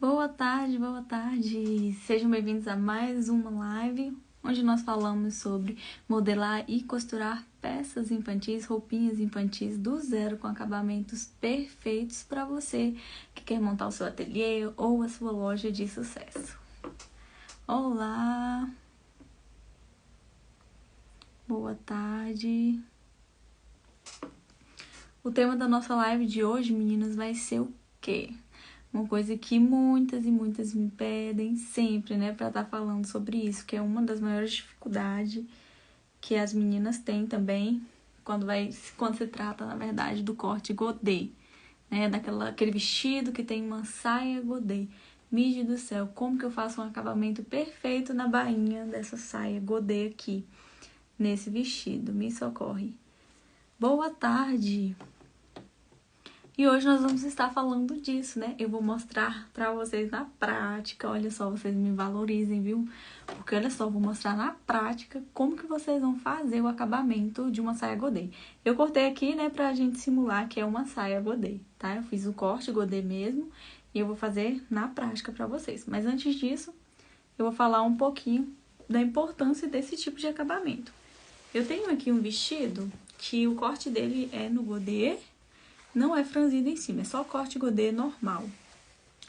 Boa tarde! Sejam bem-vindos a mais uma live, onde nós falamos sobre modelar e costurar peças infantis, roupinhas infantis do zero com acabamentos perfeitos para você que quer montar o seu ateliê ou a sua loja de sucesso. Olá! Boa tarde! O tema da nossa live de hoje, meninas, vai ser o quê? Uma coisa que muitas e muitas me pedem sempre, né, pra estar falando sobre isso, que é uma das maiores dificuldades que as meninas têm também quando se trata, na verdade, do corte godê, né, aquele vestido que tem uma saia godê. Mige do céu, como que eu faço um acabamento perfeito na bainha dessa saia godê aqui, nesse vestido? Me socorre. Boa tarde! E hoje nós vamos estar falando disso, né? Eu vou mostrar pra vocês na prática. Olha só, vocês me valorizem, viu? Porque olha só, vou mostrar na prática como que vocês vão fazer o acabamento de uma saia godê. Eu cortei aqui, né, pra gente simular que é uma saia godê, tá? Eu fiz o corte godê mesmo e eu vou fazer na prática pra vocês. Mas antes disso, eu vou falar um pouquinho da importância desse tipo de acabamento. Eu tenho aqui um vestido que o corte dele é no godê, não é franzido em cima, é só corte godê normal.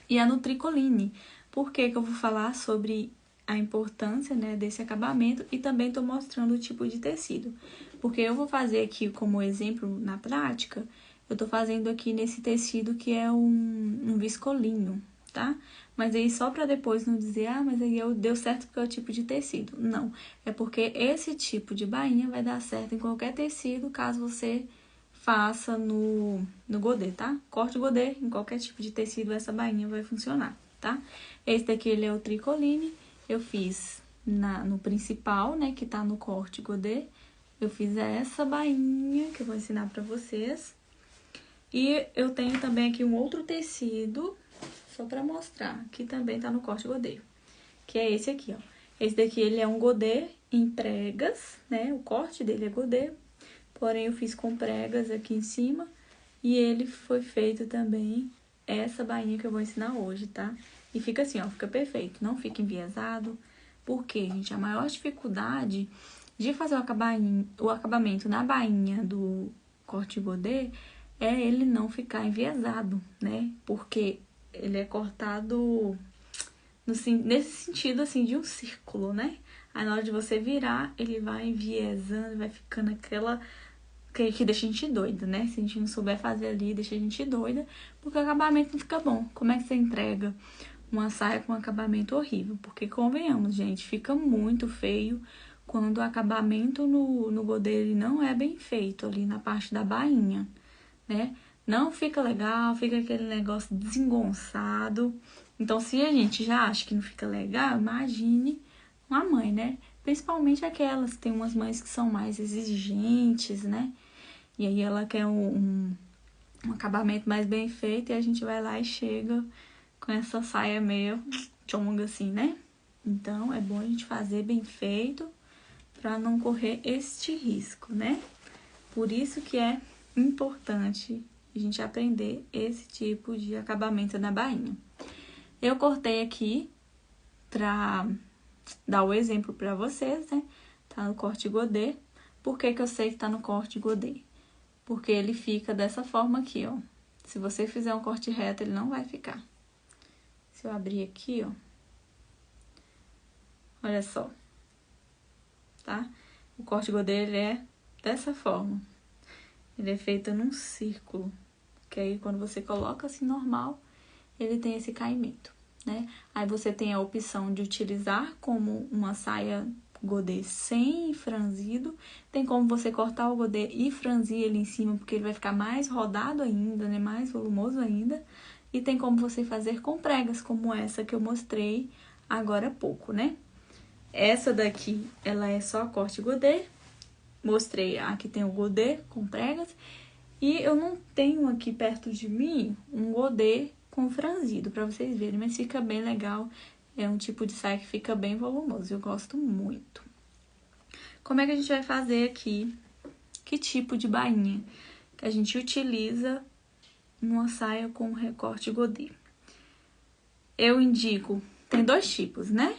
E é no tricoline. Por que que eu vou falar sobre a importância, né, desse acabamento e também tô mostrando o tipo de tecido? Porque eu vou fazer aqui como exemplo na prática, eu tô fazendo aqui nesse tecido que é um viscolinho, tá? Mas aí só pra depois não dizer, mas aí deu certo porque é o tipo de tecido. Não, é porque esse tipo de bainha vai dar certo em qualquer tecido, caso você faça no godê, tá? Corte godê, em qualquer tipo de tecido, essa bainha vai funcionar, tá? Esse daqui, ele é o tricoline, eu fiz no principal, né, que tá no corte godê. Eu fiz essa bainha, que eu vou ensinar pra vocês. E eu tenho também aqui um outro tecido, só pra mostrar, que também tá no corte godê, que é esse aqui, ó. Esse daqui, ele é um godê em pregas, né, o corte dele é godê, porém eu fiz com pregas aqui em cima e ele foi feito também essa bainha que eu vou ensinar hoje, tá? E fica assim, ó, fica perfeito, não fica enviesado. Porque, gente, a maior dificuldade de fazer o acabamento na bainha do corte godê é ele não ficar enviesado, né? Porque ele é cortado nesse sentido, assim, de um círculo, né? Aí, na hora de você virar, ele vai enviesando, vai ficando aquela que deixa a gente doida, né? Se a gente não souber fazer ali, deixa a gente doida, porque o acabamento não fica bom. Como é que você entrega uma saia com acabamento horrível? Porque, convenhamos, gente, fica muito feio quando o acabamento no godê não é bem feito ali na parte da bainha, né? Não fica legal, fica aquele negócio desengonçado. Então, se a gente já acha que não fica legal, imagine uma mãe, né? Principalmente aquelas, tem umas mães que são mais exigentes, né? E aí ela quer um acabamento mais bem feito e a gente vai lá e chega com essa saia meio chonga assim, né? Então, é bom a gente fazer bem feito para não correr este risco, né? Por isso que é importante a gente aprender esse tipo de acabamento na bainha. Eu cortei aqui pra dar o exemplo pra vocês, né? Tá no corte godê. Por que que eu sei que tá no corte godê? Porque ele fica dessa forma aqui, ó. Se você fizer um corte reto, ele não vai ficar. Se eu abrir aqui, ó. Olha só. Tá? O corte godê, ele é dessa forma. Ele é feito num círculo. Que aí, quando você coloca assim, normal, ele tem esse caimento, né? Aí, você tem a opção de utilizar como uma saia godê sem franzido. Tem como você cortar o godê e franzir ele em cima, porque ele vai ficar mais rodado ainda, né? Mais volumoso ainda. E tem como você fazer com pregas, como essa que eu mostrei agora há pouco, né? Essa daqui, ela é só corte godê. Mostrei, aqui tem o godê com pregas. E eu não tenho aqui perto de mim um godê com franzido, pra vocês verem, mas fica bem legal. É um tipo de saia que fica bem volumoso, eu gosto muito. Como é que a gente vai fazer aqui? Que tipo de bainha que a gente utiliza numa saia com recorte godê? eu indico, tem dois tipos, né?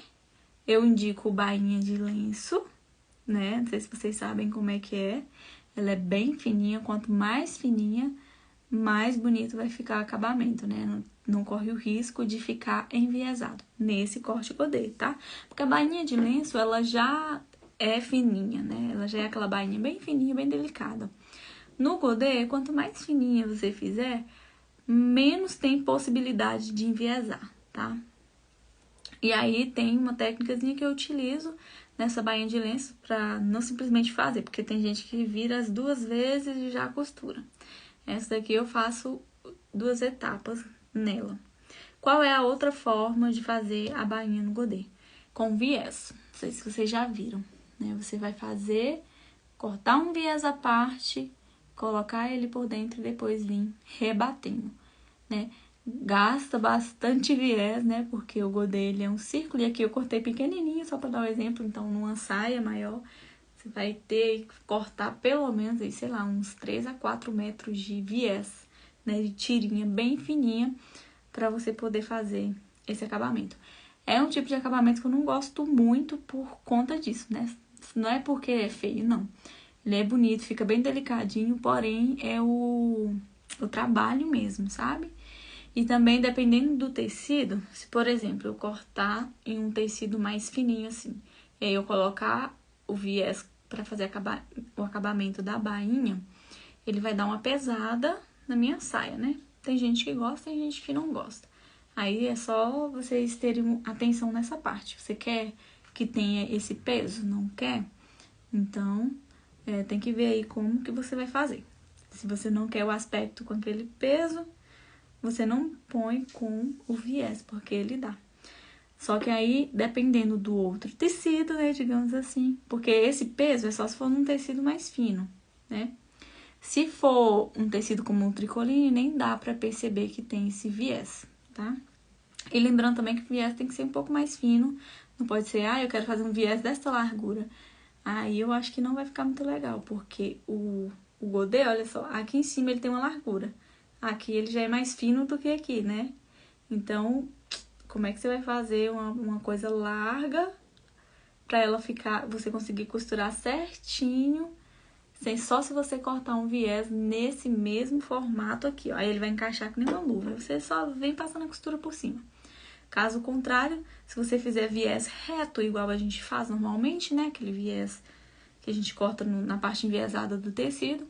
Eu indico bainha de lenço, né? Não sei se vocês sabem como é que é. Ela é bem fininha, quanto mais fininha, mais bonito vai ficar o acabamento, né? Não corre o risco de ficar enviesado nesse corte godê, tá? Porque a bainha de lenço, ela já é fininha, né? Ela já é aquela bainha bem fininha, bem delicada. No godê, quanto mais fininha você fizer, menos tem possibilidade de enviesar, tá? E aí tem uma técnicazinha que eu utilizo nessa bainha de lenço pra não simplesmente fazer, porque tem gente que vira as duas vezes e já costura. Essa daqui eu faço 2 etapas nela. Qual é a outra forma de fazer a bainha no godê? Com viés. Não sei se vocês já viram, né? Você vai fazer, cortar um viés à parte, colocar ele por dentro e depois vir rebatendo, né? Gasta bastante viés, né? Porque o godê, ele é um círculo. E aqui eu cortei pequenininho, só para dar um exemplo. Então, numa saia maior, você vai ter que cortar pelo menos, aí, sei lá, uns 3 a 4 metros de viés, né? De tirinha bem fininha, para você poder fazer esse acabamento. É um tipo de acabamento que eu não gosto muito por conta disso, né? Não é porque é feio, não. Ele é bonito, fica bem delicadinho, porém é o trabalho mesmo, sabe? E também, dependendo do tecido, se, por exemplo, eu cortar em um tecido mais fininho assim, e aí eu colocar o viés para fazer o acabamento da bainha, ele vai dar uma pesada na minha saia, né? Tem gente que gosta, tem gente que não gosta. Aí é só vocês terem atenção nessa parte. Você quer que tenha esse peso? Não quer? Então, tem que ver aí como que você vai fazer. Se você não quer o aspecto com aquele peso, você não põe com o viés, porque ele dá. Só que aí, dependendo do outro tecido, né, digamos assim, porque esse peso é só se for num tecido mais fino, né? Se for um tecido como um tricoline, nem dá pra perceber que tem esse viés, tá? E lembrando também que o viés tem que ser um pouco mais fino, não pode ser, eu quero fazer um viés dessa largura. Aí eu acho que não vai ficar muito legal, porque o godê, olha só, aqui em cima ele tem uma largura. Aqui ele já é mais fino do que aqui, né? Então, como é que você vai fazer uma coisa larga pra ela ficar, você conseguir costurar certinho, só se você cortar um viés nesse mesmo formato aqui, ó. Aí ele vai encaixar que nem uma luva. Você só vem passando a costura por cima. Caso contrário, se você fizer viés reto, igual a gente faz normalmente, né? Aquele viés que a gente corta na parte enviesada do tecido.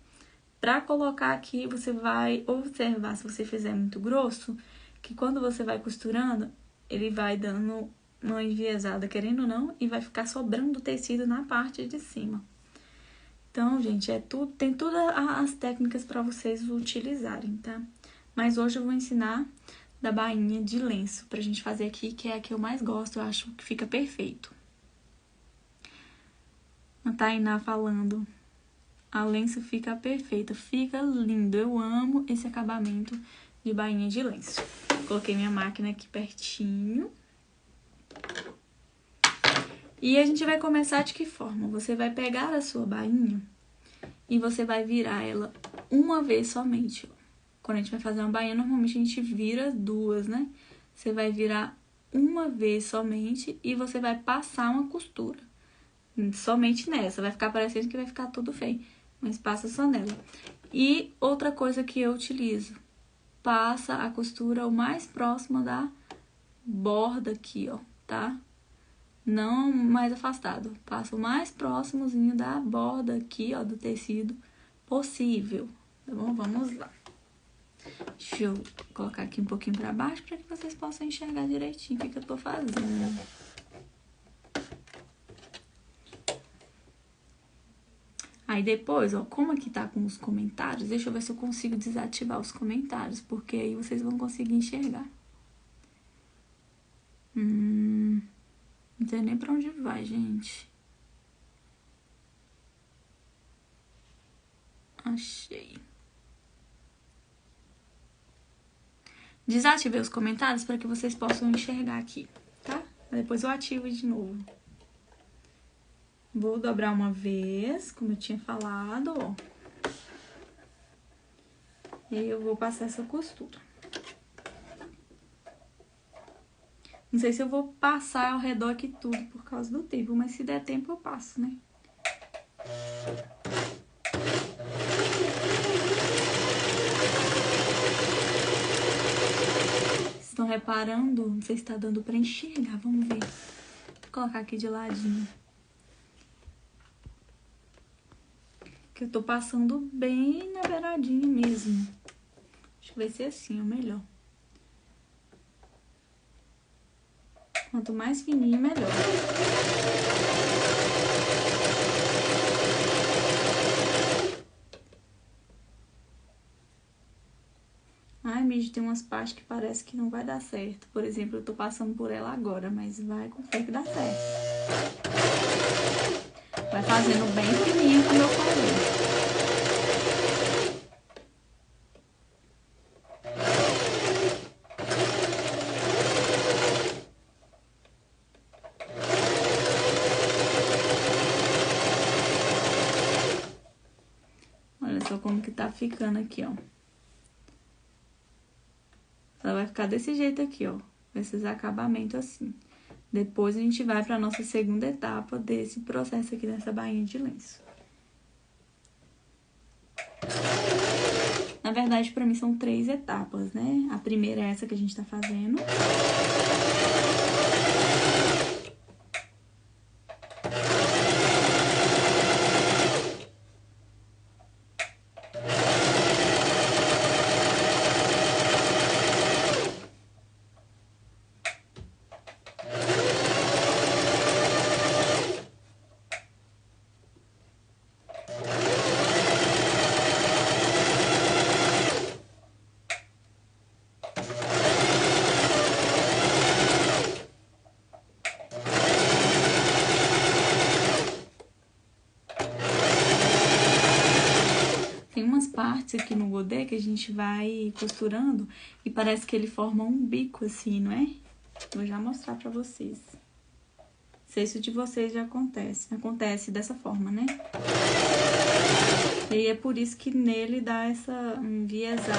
Pra colocar aqui, você vai observar, se você fizer muito grosso, que quando você vai costurando, ele vai dando uma enviesada, querendo ou não, e vai ficar sobrando tecido na parte de cima. Então, gente, tem todas as técnicas para vocês utilizarem, tá? Mas hoje eu vou ensinar da bainha de lenço pra gente fazer aqui, que é a que eu mais gosto, eu acho que fica perfeito. A Tainá falando, a lenço fica perfeita, fica lindo, eu amo esse acabamento de bainha de lenço. Coloquei minha máquina aqui pertinho. E a gente vai começar de que forma? Você vai pegar a sua bainha e você vai virar ela uma vez somente. Quando a gente vai fazer uma bainha, normalmente a gente vira 2, né? Você vai virar uma vez somente e você vai passar uma costura. Somente nessa, vai ficar parecendo que vai ficar tudo feio, mas passa só nela. E outra coisa que eu utilizo, passa a costura o mais próximo da borda aqui, ó, tá? Não mais afastado, passa o mais próximozinho da borda aqui, ó, do tecido possível, tá bom? Vamos lá. Deixa eu colocar aqui um pouquinho pra baixo para que vocês possam enxergar direitinho o que eu tô fazendo. Aí depois, ó, como aqui tá com os comentários, deixa eu ver se eu consigo desativar os comentários, porque aí vocês vão conseguir enxergar. Não sei nem pra onde vai, gente. Achei. Desativei os comentários para que vocês possam enxergar aqui, tá? Depois eu ativo de novo. Vou dobrar uma vez, como eu tinha falado, ó. E aí eu vou passar essa costura. Não sei se eu vou passar ao redor aqui tudo por causa do tempo, mas se der tempo eu passo, né? Vocês estão reparando? Não sei se tá dando pra enxergar, vamos ver. Vou colocar aqui de ladinho. Que eu tô passando bem na beiradinha mesmo. Acho que vai ser assim, o melhor. Quanto mais fininho, melhor. Ai, Miji, tem umas partes que parece que não vai dar certo. Por exemplo, eu tô passando por ela agora, mas vai com fé que dá certo. Vai fazendo bem fininho, como eu falei. Olha só como que tá ficando aqui, ó. Ela vai ficar desse jeito aqui, ó. Com esses acabamentos assim. Depois a gente vai pra nossa segunda etapa desse processo aqui dessa bainha de lenço. Na verdade, pra mim são 3 etapas, né? A primeira é essa que a gente tá fazendo. Tem umas partes aqui no godê que a gente vai costurando e parece que ele forma um bico assim, não é? Vou já mostrar pra vocês. Não sei se o de vocês já acontece. Acontece dessa forma, né? E é por isso que nele dá essa enviesada.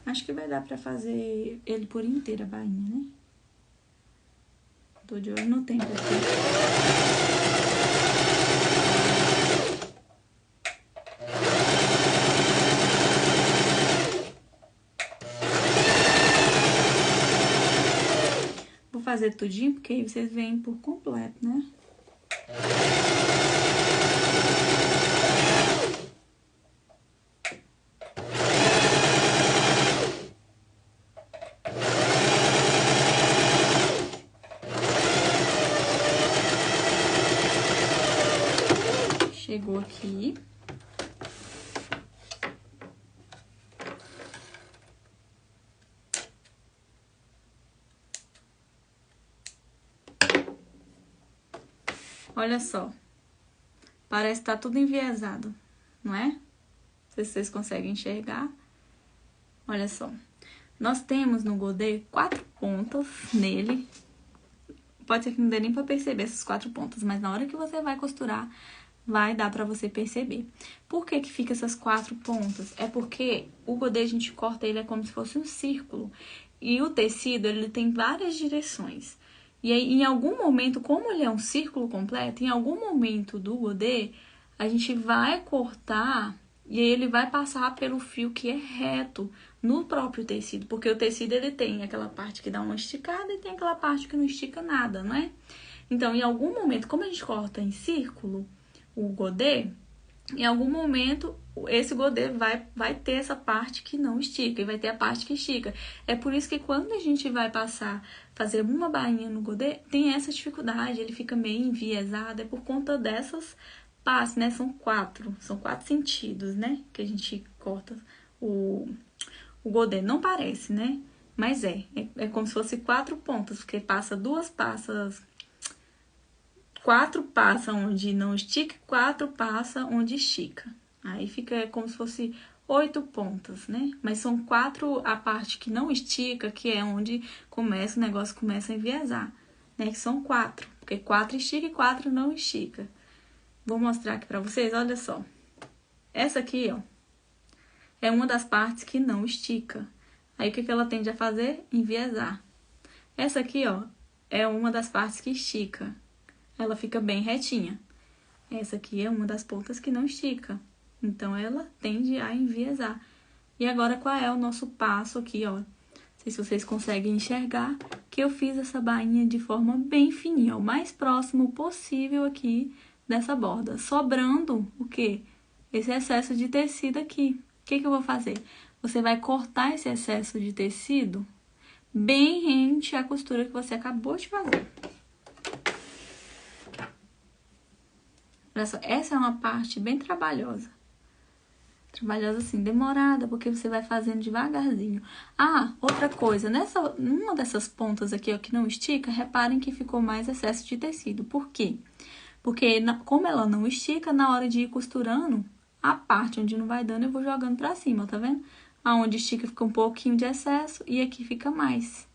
Acho que vai dar pra fazer ele por inteiro, a bainha, né? Tô de olho no tempo aqui. Vou fazer tudinho, porque aí vocês veem por completo, né? Chegou aqui. Olha só. Parece que tá tudo enviesado, não é? Não sei se vocês conseguem enxergar. Olha só. Nós temos no godê 4 pontas nele. Pode ser que não dê nem pra perceber essas 4 pontas, mas na hora que você vai costurar, vai dar pra você perceber. Por que que fica essas 4 pontas? É porque o godê a gente corta ele como se fosse um círculo. E o tecido, ele tem várias direções. E aí, em algum momento, como ele é um círculo completo, em algum momento do godê, a gente vai cortar e aí ele vai passar pelo fio que é reto no próprio tecido. Porque o tecido, ele tem aquela parte que dá uma esticada e tem aquela parte que não estica nada, não é? Então, em algum momento, como a gente corta em círculo o godê, em algum momento esse godê vai ter essa parte que não estica e vai ter a parte que estica. É por isso que quando a gente vai fazer uma bainha no godê, tem essa dificuldade, ele fica meio enviesado, é por conta dessas partes, né? São 4 sentidos, né? Que a gente corta o godê. Não parece, né? Mas é como se fosse 4 pontas, porque passa 4 passa onde não estica, 4 passa onde estica. Aí fica como se fosse 8 pontas, né? Mas são 4 a parte que não estica, que é onde começa, o negócio começa a enviesar, né? Que são 4, porque 4 estica e 4 não estica. Vou mostrar aqui pra vocês, olha só. Essa aqui, ó, é uma das partes que não estica. Aí, o que ela tende a fazer? Enviesar. Essa aqui, ó, é uma das partes que estica. Ela fica bem retinha. Essa aqui é uma das pontas que não estica. Então, ela tende a enviesar. E agora, qual é o nosso passo aqui, ó? Não sei se vocês conseguem enxergar, que eu fiz essa bainha de forma bem fininha, o mais próximo possível aqui dessa borda. Sobrando o quê? Esse excesso de tecido aqui. O que eu vou fazer? Você vai cortar esse excesso de tecido bem rente à costura que você acabou de fazer. Olha só, essa é uma parte bem trabalhosa. Trabalhosa assim, demorada, porque você vai fazendo devagarzinho. Ah, outra coisa, numa dessas pontas aqui, ó, que não estica, reparem que ficou mais excesso de tecido. Por quê? Porque, como ela não estica, na hora de ir costurando, a parte onde não vai dando, eu vou jogando pra cima, tá vendo? Aonde estica fica um pouquinho de excesso e aqui fica mais.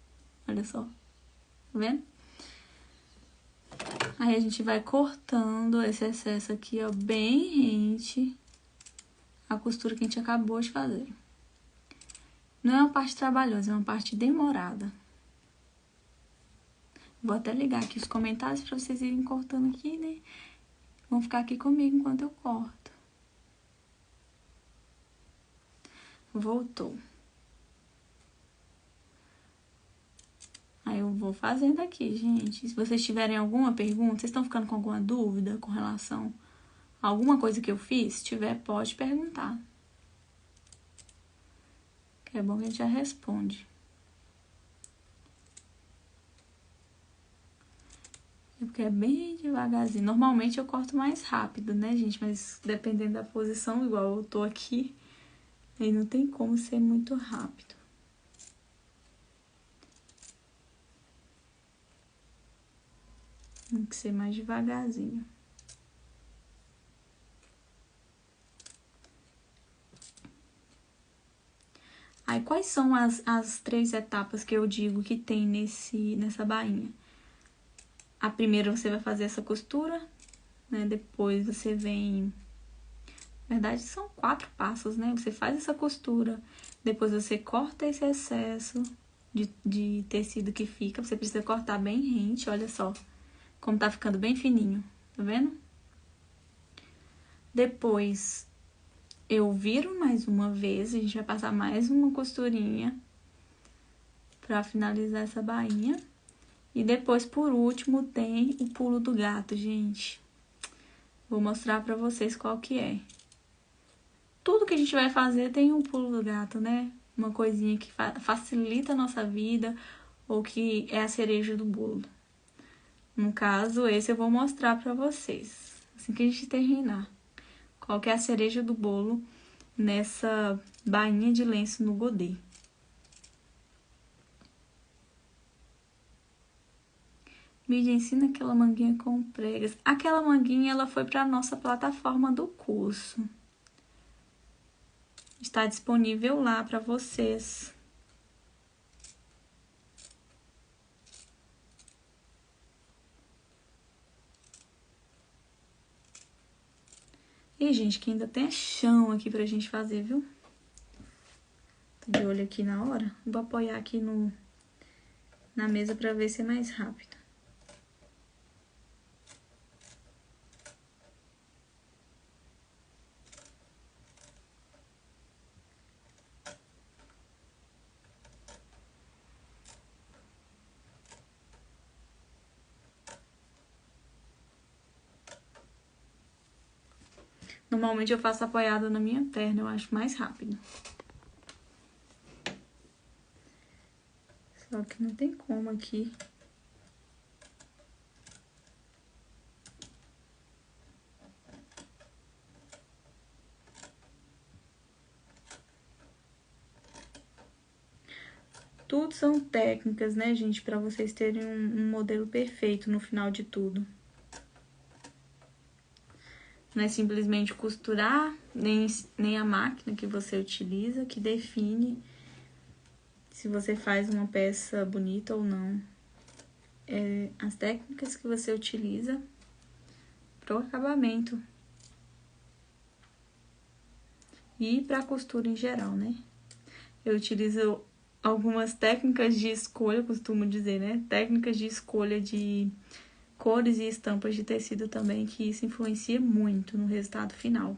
Olha só. Tá vendo? Aí, a gente vai cortando esse excesso aqui, ó, bem rente à costura que a gente acabou de fazer. Não é uma parte trabalhosa, é uma parte demorada. Vou até ligar aqui os comentários pra vocês irem cortando aqui, né? Vão ficar aqui comigo enquanto eu corto. Voltou. Aí eu vou fazendo aqui, gente. Se vocês tiverem alguma pergunta, vocês estão ficando com alguma dúvida com relação a alguma coisa que eu fiz? Se tiver, pode perguntar. Que é bom que a gente já responde. É porque é bem devagarzinho. Normalmente eu corto mais rápido, né, gente? Mas dependendo da posição, igual eu tô aqui, aí não tem como ser muito rápido. Tem que ser mais devagarzinho. Aí, quais são as 3 etapas que eu digo que tem nessa bainha? A primeira, você vai fazer essa costura, né? Depois você vem... Na verdade, são 4 passos, né? Você faz essa costura, depois você corta esse excesso de tecido que fica. Você precisa cortar bem rente, olha só. Como tá ficando bem fininho, tá vendo? Depois, eu viro mais uma vez, a gente vai passar mais uma costurinha pra finalizar essa bainha. E depois, por último, tem o pulo do gato, gente. Vou mostrar pra vocês qual que é. Tudo que a gente vai fazer tem um pulo do gato, né? Uma coisinha que facilita a nossa vida ou que é a cereja do bolo. No caso, esse eu vou mostrar pra vocês, assim que a gente terminar. Qual que é a cereja do bolo nessa bainha de lenço no godê. Mídia, ensina aquela manguinha com pregas. Aquela manguinha, ela foi pra nossa plataforma do curso. Está disponível lá pra vocês. E, gente, que ainda tem chão aqui pra gente fazer, viu? Tô de olho aqui na hora. Vou apoiar aqui na mesa pra ver se é mais rápido. Normalmente eu faço apoiado na minha perna, eu acho mais rápido. Só que não tem como aqui. Tudo são técnicas, né, gente? Pra vocês terem um modelo perfeito no final de tudo. Não é simplesmente costurar, nem a máquina que você utiliza que define se você faz uma peça bonita ou não. É as técnicas que você utiliza para o acabamento e para a costura em geral, né? Eu utilizo algumas técnicas de escolha, costumo dizer, né? Técnicas de escolha de cores e estampas de tecido também, que isso influencia muito no resultado final.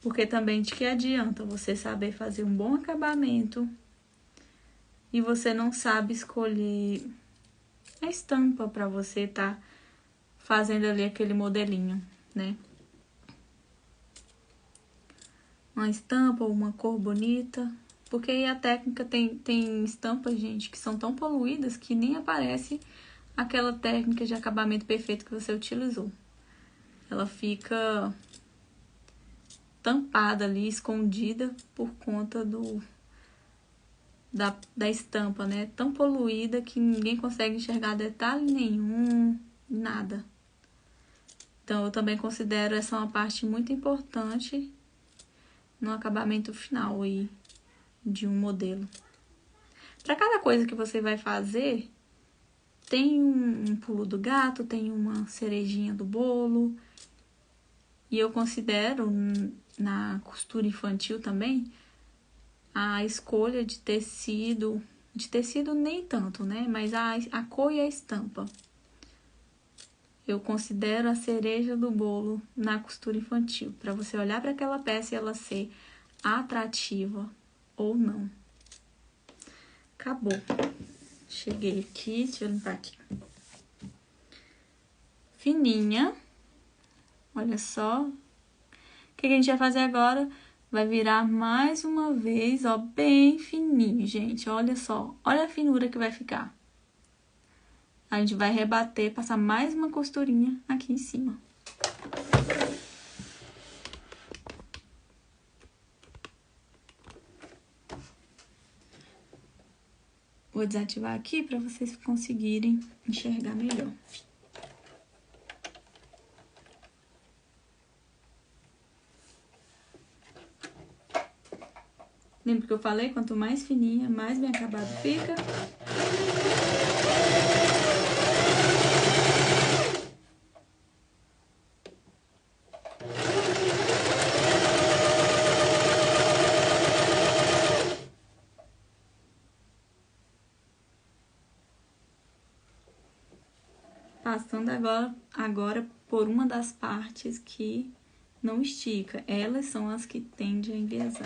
Porque também de que adianta você saber fazer um bom acabamento e você não sabe escolher a estampa para você tá fazendo ali aquele modelinho, né? Uma estampa ou uma cor bonita. Porque aí a técnica tem estampas, gente, que são tão poluídas que nem aparece aquela técnica de acabamento perfeito que você utilizou. Ela fica tampada ali, escondida por conta da estampa, né? Tão poluída que ninguém consegue enxergar detalhe nenhum, nada. Então, eu também considero essa uma parte muito importante no acabamento final aí de um modelo. Para cada coisa que você vai fazer, tem um pulo do gato, tem uma cerejinha do bolo. E eu considero, na costura infantil também, a escolha de tecido nem tanto, né? Mas a cor e a estampa. Eu considero a cereja do bolo na costura infantil, para você olhar para aquela peça e ela ser atrativa ou não. Acabou. Cheguei aqui, deixa eu limpar aqui. Fininha. Olha só. O que a gente vai fazer agora? Vai virar mais uma vez, ó, bem fininho, gente. Olha só. Olha a finura que vai ficar. A gente vai rebater, passar mais uma costurinha aqui em cima. Vou desativar aqui para vocês conseguirem enxergar melhor. Lembra que eu falei? Quanto mais fininha, mais bem acabado fica. Passando agora por uma das partes que não estica. Elas são as que tendem a enviesar.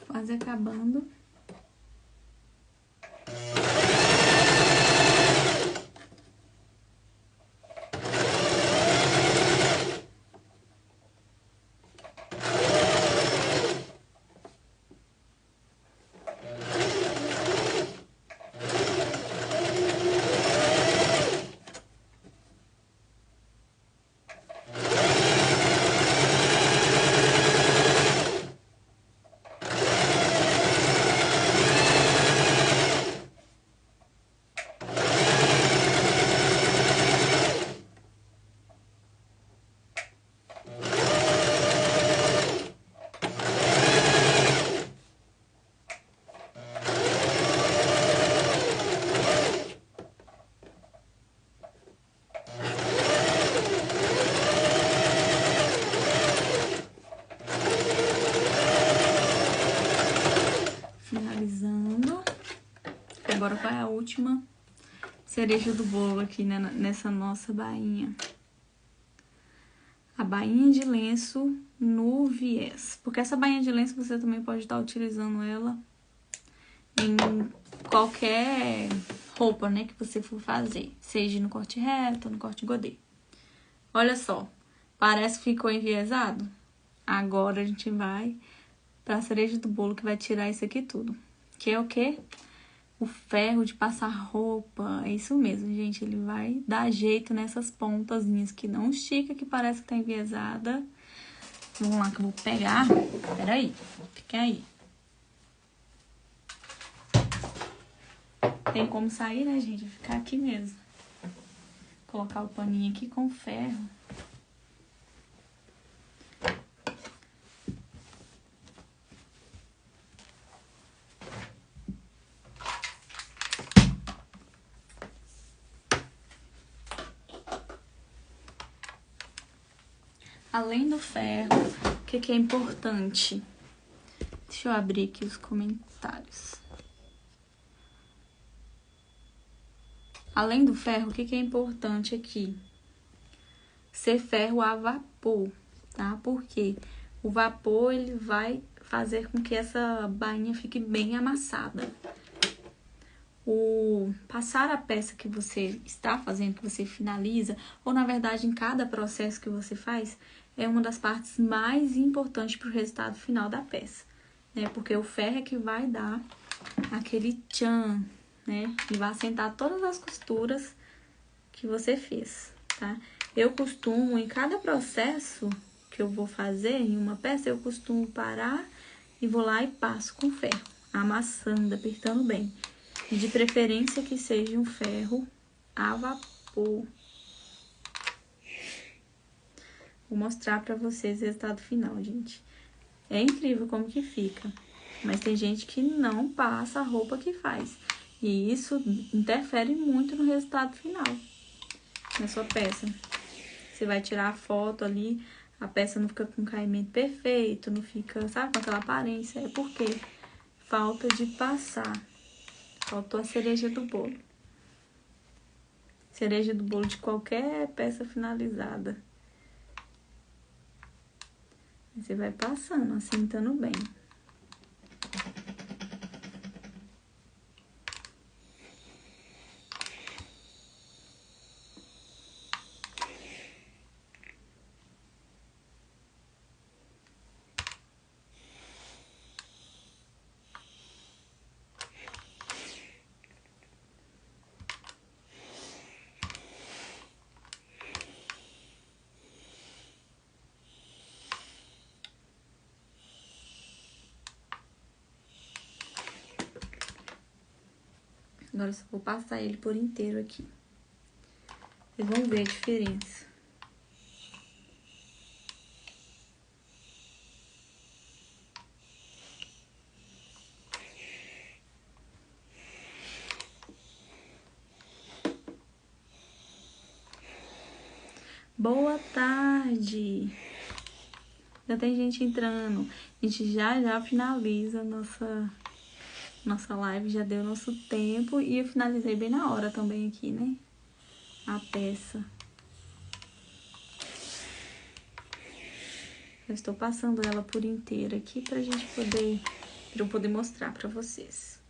Quase acabando. Agora qual é a última cereja do bolo aqui, né, nessa nossa bainha? A bainha de lenço no viés. Porque essa bainha de lenço você também pode estar utilizando ela em qualquer roupa, né, que você for fazer. Seja no corte reto ou no corte godê. Olha só, parece que ficou enviesado? Agora a gente vai pra cereja do bolo que vai tirar isso aqui tudo. Que é o quê? O ferro de passar roupa. É isso mesmo, gente. Ele vai dar jeito nessas pontazinhas que não estica, que parece que tá enviesada. Vamos lá que eu vou pegar. Peraí, fica aí. Tem como sair, né, gente? Vai ficar aqui mesmo. Colocar o paninho aqui com ferro. Além do ferro, o que é importante? Deixa eu abrir aqui os comentários. Além do ferro, o que é importante aqui? Ser ferro a vapor, tá? Porque o vapor, ele vai fazer com que essa bainha fique bem amassada. O passar a peça que você está fazendo, que você finaliza, ou na verdade em cada processo que você faz, é uma das partes mais importantes para o resultado final da peça, né? Porque o ferro é que vai dar aquele tchan, né? E vai assentar todas as costuras que você fez, tá? Eu costumo, em cada processo que eu vou fazer em uma peça, eu costumo parar e vou lá e passo com ferro, amassando, apertando bem. E de preferência que seja um ferro a vapor. Vou mostrar pra vocês o resultado final, gente. É incrível como que fica. Mas tem gente que não passa a roupa que faz. E isso interfere muito no resultado final, na sua peça. Você vai tirar a foto ali, a peça não fica com caimento perfeito, não fica, sabe, com aquela aparência. É porque falta de passar. Faltou a cereja do bolo. Cereja do bolo de qualquer peça finalizada. Você vai passando, assentando bem. Agora eu só vou passar ele por inteiro aqui. Vocês vão ver a diferença. Boa tarde! Já tem gente entrando. A gente já finaliza a nossa live, já deu nosso tempo. E eu finalizei bem na hora também aqui, né? A peça. Eu estou passando ela por inteira aqui pra gente poder, pra eu poder mostrar pra vocês.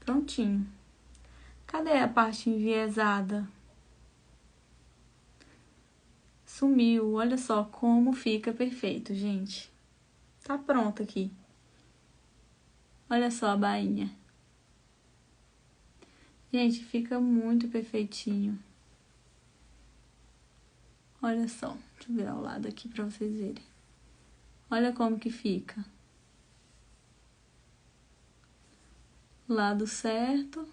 Prontinho. Cadê a parte enviesada? Sumiu. Olha só como fica perfeito, gente. Tá pronto aqui. Olha só a bainha. Gente, fica muito perfeitinho. Olha só. Deixa eu virar o lado aqui pra vocês verem. Olha como que fica. Lado certo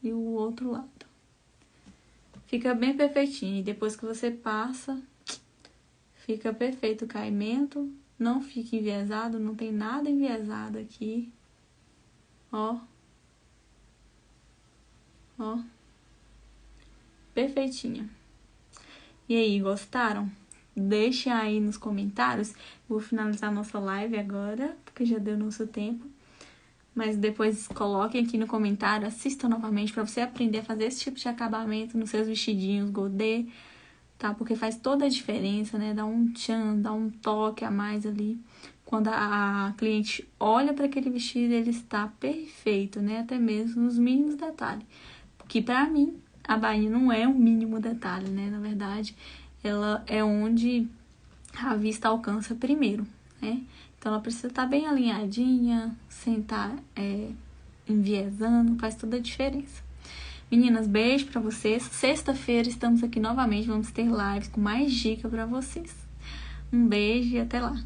e o outro lado. Fica bem perfeitinho. E depois que você passa, fica perfeito o caimento. Não fica enviesado, não tem nada enviesado aqui. Ó. Ó. Perfeitinha. E aí, gostaram? deixem aí nos comentários. Vou finalizar a nossa live agora, porque já deu nosso tempo. Mas depois coloquem aqui no comentário, assistam novamente para você aprender a fazer esse tipo de acabamento nos seus vestidinhos godê, tá? Porque faz toda a diferença, né? Dá um tchan, dá um toque a mais ali. Quando a cliente olha para aquele vestido, ele está perfeito, né? Até mesmo nos mínimos detalhes. Que para mim, a bainha não é um mínimo detalhe, né? Na verdade, ela é onde a vista alcança primeiro, né? Então, ela precisa estar bem alinhadinha, sem estar enviesando, faz toda a diferença. Meninas, beijo pra vocês. Sexta-feira estamos aqui novamente, vamos ter lives com mais dicas pra vocês. Um beijo e até lá.